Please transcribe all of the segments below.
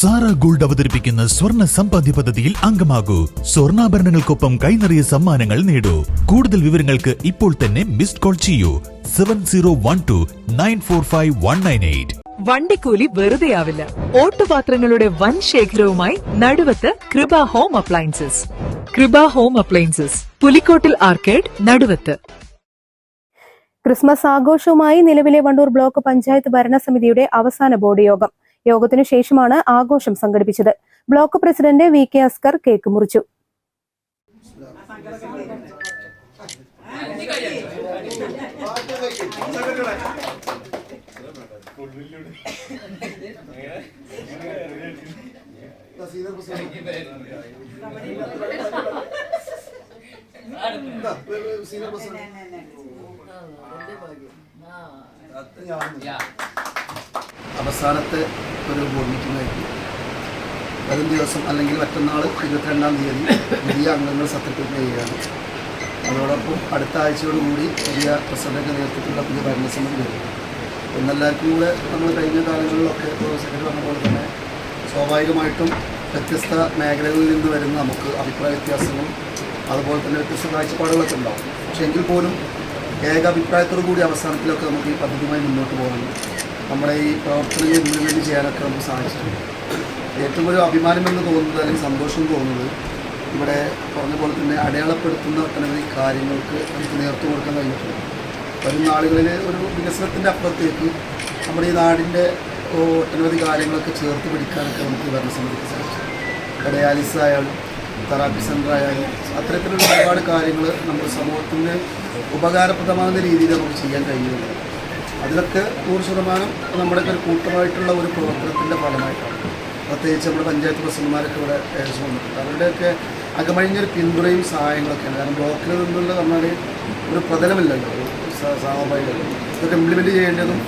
Sara gold അവതരിപ്പിക്കുന്ന സ്വർണ്ണ സമ്പാദ്യ പദ്ധതിയിൽ അംഗമാകൂ. സ്വർണ്ണാഭരണങ്ങൾക്കൊപ്പം കൈനിറിയ സമ്മാനങ്ങൾ നേടൂ. കൂടുതൽ വിവരങ്ങൾക്ക് ഇപ്പോൾ തന്നെ മിസ്ഡ് കോൾ ചെയ്യൂ 7012945198. വണ്ടിക്കൂലി വെറുതെയാവില്ല. ഓട്ടുപാത്രങ്ങളുടെ വൻ ശേഖരവുമായി നടുവത്ത് കൃപ ഹോം അപ്ലയൻസസ്. കൃപ ഹോം അപ്ലയൻസസ്, പുലിക്കോട്ടിൽ ആർക്കേഡ്, നടുവത്ത്. ക്രിസ്മസ് ആഘോഷവുമായി നിലവിലെ വണ്ടൂർ ബ്ലോക്ക് പഞ്ചായത്ത് ഭരണസമിതിയുടെ അവസാന ബോർഡ് യോഗം. യോഗത്തിനു ശേഷമാണ് ആഘോഷം സംഘടിപ്പിച്ചത്. Block president VK Askar cake മുറിച്ചു. അവസാനത്തെ ഒരു ബോർഡ് മീറ്റിംഗ് ആയിരുന്നു. വരും ദിവസം അല്ലെങ്കിൽ മറ്റന്നാൾ 22-ാം തീയതി പുതിയ അംഗങ്ങൾ സത്യപ്രതിജ്ഞ ചെയ്യുകയാണ്. അതോടൊപ്പം അടുത്ത ആഴ്ചയോടുകൂടി പുതിയ പ്രസിഡന്റ് നേതൃത്വത്തിലുള്ള പുതിയ ഭരണസമിതി വരും. എന്നെല്ലാവർക്കും കൂടെ നമ്മൾ കഴിഞ്ഞ കാലങ്ങളിലൊക്കെ സെക്രട്ടറി പറഞ്ഞ പോലെ തന്നെ സ്വാഭാവികമായിട്ടും വ്യത്യസ്ത മേഖലകളിൽ നിന്ന് വരുന്ന നമുക്ക് അഭിപ്രായ വ്യത്യാസങ്ങളും അതുപോലെ തന്നെ വ്യത്യസ്ത കാഴ്ചപ്പാടുകളൊക്കെ ഉണ്ടാവും. പക്ഷേ എങ്കിൽ പോലും ഏക അഭിപ്രായത്തോടു കൂടി അവസാനത്തിലൊക്കെ നമുക്ക് ഈ പദ്ധതിയുമായി മുന്നോട്ട് പോകാനും നമ്മുടെ ഈ പ്രവർത്തനങ്ങൾ ഇംപ്ലിമെൻറ്റ് ചെയ്യാനൊക്കെ നമുക്ക് സാധിച്ചിട്ടുണ്ട്. ഏറ്റവും ഒരു അഭിമാനമെന്ന് തോന്നുന്നത് അല്ലെങ്കിൽ സന്തോഷം തോന്നുന്നത് ഇവിടെ പറഞ്ഞ പോലെ തന്നെ അടയാളപ്പെടുത്തുന്ന ഒട്ടനവധി കാര്യങ്ങൾക്ക് നമുക്ക് നേതൃത്വം കൊടുക്കാൻ കഴിഞ്ഞിട്ടുണ്ട്. വരും നാളുകളിൽ ഒരു വികസനത്തിൻ്റെ അപ്പുറത്തേക്ക് നമ്മുടെ ഈ നാടിൻ്റെ ഒട്ടനവധി കാര്യങ്ങളൊക്കെ ചേർത്ത് പിടിക്കാനൊക്കെ നമുക്ക് ഭരണസമിതിക്ക് സാധിച്ചു. ഡയാലിസിസ് ആയാലും തെറാപ്പി സെൻ്റർ ആയാലും അത്തരത്തിലുള്ള ഒരുപാട് കാര്യങ്ങൾ നമ്മുടെ സമൂഹത്തിന് ഉപകാരപ്രദമാകുന്ന രീതിയിൽ നമുക്ക് ചെയ്യാൻ കഴിയുന്നുണ്ട്. അതിലൊക്കെ 100% നമ്മുടെയൊക്കെ ഒരു കൂട്ടമായിട്ടുള്ള ഒരു പ്രവർത്തനത്തിൻ്റെ ഫലമായിട്ടാണ്. പ്രത്യേകിച്ച് നമ്മുടെ പഞ്ചായത്ത് പ്രസിഡന്റുമാരൊക്കെ ഇവിടെ ഏകദേശം വന്നിട്ടുണ്ട്. അവരുടെയൊക്കെ അകമഴിഞ്ഞൊരു പിന്തുണയും സഹായങ്ങളൊക്കെയാണ്. കാരണം ബ്ലോക്കിൽ നിന്നുള്ള പറഞ്ഞാൽ ഒരു പ്രതലമില്ലല്ലോ, ഒരു സ്വാഭാവികമല്ലോ. ഇതൊക്കെ ഇംപ്ലിമെൻറ്റ് ചെയ്യേണ്ടതും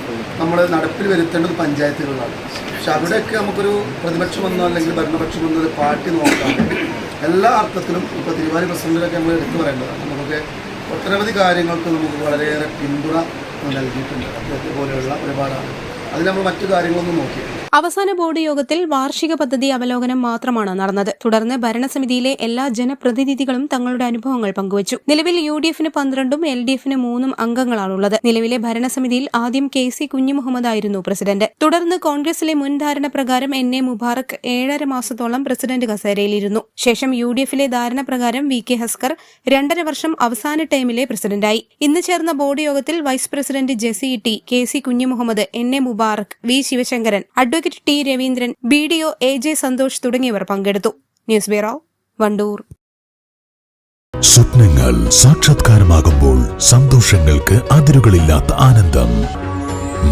നമ്മൾ നടപ്പിൽ വരുത്തേണ്ടത് പഞ്ചായത്തുകളിലാണ്. പക്ഷെ അവിടെയൊക്കെ നമുക്കൊരു പ്രതിപക്ഷം വന്നോ അല്ലെങ്കിൽ ഭരണപക്ഷം വന്നോ ഒരു പാർട്ടി നോക്കാതെ എല്ലാ അർത്ഥത്തിലും ഇപ്പോൾ തിരുവാലി പ്രസിഡന്റിലൊക്കെ നമ്മൾ എടുത്തു പറയേണ്ടതാണ്. നമുക്ക് ഒട്ടനവധി കാര്യങ്ങൾക്ക് നമുക്ക് വളരെയേറെ പിന്തുണ നൽകിയിട്ടുണ്ട്. അദ്ദേഹത്തെ പോലെയുള്ള ഒരുപാടാണ്. അതിൽ നമ്മൾ മറ്റു കാര്യങ്ങളൊന്നും നോക്കിയിട്ടില്ല. അവസാന ബോർഡ് യോഗത്തിൽ വാർഷിക പദ്ധതി അവലോകനം മാത്രമാണ് നടന്നത്. തുടർന്ന് ഭരണസമിതിയിലെ എല്ലാ ജനപ്രതിനിധികളും തങ്ങളുടെ അനുഭവങ്ങൾ പങ്കുവച്ചു. നിലവിൽ UDF-ന് 12-ഉം LDF-ന് 3-ഉം അംഗങ്ങളാണുള്ളത്. നിലവിലെ ഭരണസമിതിയിൽ ആദ്യം KC കുഞ്ഞിമുഹമ്മദ് ആയിരുന്നു പ്രസിഡന്റ്. തുടർന്ന് കോൺഗ്രസിലെ മുൻ ധാരണ പ്രകാരം NA മുബാറക് 7.5 മാസത്തോളം പ്രസിഡന്റ് കസേരയിലിരുന്നു. ശേഷം UDF-ലെ ധാരണ പ്രകാരം VK അസ്കർ 2.5 വർഷം അവസാന ടൈമിലെ പ്രസിഡന്റായി. ഇന്ന് ചേർന്ന ബോർഡ് യോഗത്തിൽ vice president Jessy T, KC Kunhimuhammed, NA Mubarak, V Sivasankaran, advocate T Raveendran, BDO AJ Santhosh തുടങ്ങിയവർ പങ്കെടുത്തു. News bureau, Wandoor. സ്വപ്നങ്ങൾ സാക്ഷാത്കാരമാകുമ്പോൾ സന്തോഷങ്ങൾക്ക് അതിരുകളില്ലാത്ത ആനന്ദം.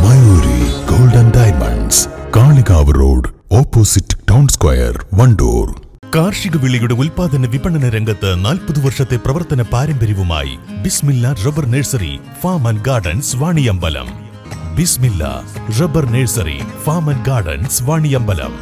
Mayuri golden diamonds, Kalikavu road, opposite town square, Wandoor. കാർഷിക വിളയുടെ ഉൽപാദന വിപണന രംഗത്ത് 40 വർഷത്തെ പ്രവർത്തന പാരമ്പര്യവുമായി Bismilla rubber nursery, farm and gardens, Vaniyambalam. Bismilla rubber nursery, farm and gardens, Vaniyambalam.